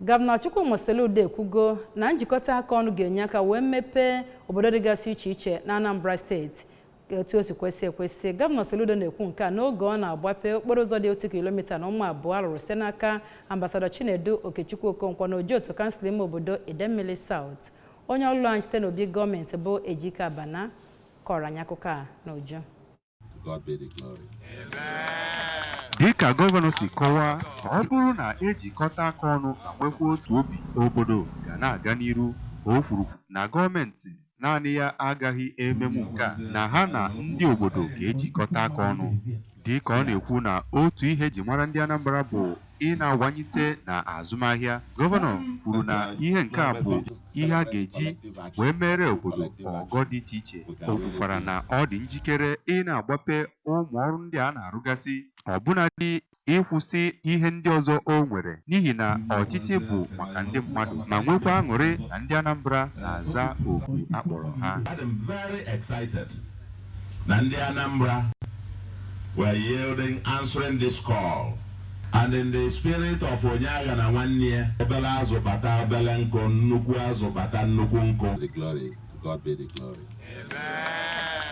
Governor Chukwuma Soludo ekwugo na njikọta aka ọnụ ga-enye aka wee mepee obodo dịgasị iche na Anambra steeti otu o si kwesị ekwesị. Governor Soludo na-ekwu nke a n'oge ọ na-agbape okporo ụzọ dị 1 kilomita na ụmụ abụọ arụrụ site n'aka Ambassador Chinedu Okechukwu Okonkwo na Ojoto kansụl ime obodo Idemmili South. Onye ọlụlụ anyị site n'obi gọọmenti bụ Ejikotara kọrọ anyị akụkọ a n'uju. God be the glory. Dịka gọvanọ si kọwaa, ọ bụrụ na ejikọta aka ọnụ ma nwekwa otu obi, obodo ga na-aga n'iru. O kwuru na gọọmenti naanị ya agaghị ememu nke a, na ha na ndị obodo ga-ejikọta aka ọnụ. Dịka ọ na-ekwu na otu ihe eji mara ndị Anambra bụ ị na-awanyite na azụmahịa, gọvanọ kwuru na ihe nke a bụ ihe a ga-eji wee mere obodo ọgọ dị iche iche. O kwukwara na ọ dị njikere ị na-agbape ụmụ ọrụ ndị a na-arụgasị, ọbụnadị ịkwụsị ihe ndị ọzọ o nwere, n'ihi na ọchịchị bụ maka ndị mmadụ ma nwekwa aṅụrị na ndị Anambra na-aza oku akpọrọ ha. I'm very excited na ndị Anambra were yielding, answering this call. And in the spirit of Onyaga na nwanne obele azụ bata obele nkụ, nnukwu azụ bata nnukwu nkụ. The glory, to God be the glory. Amen.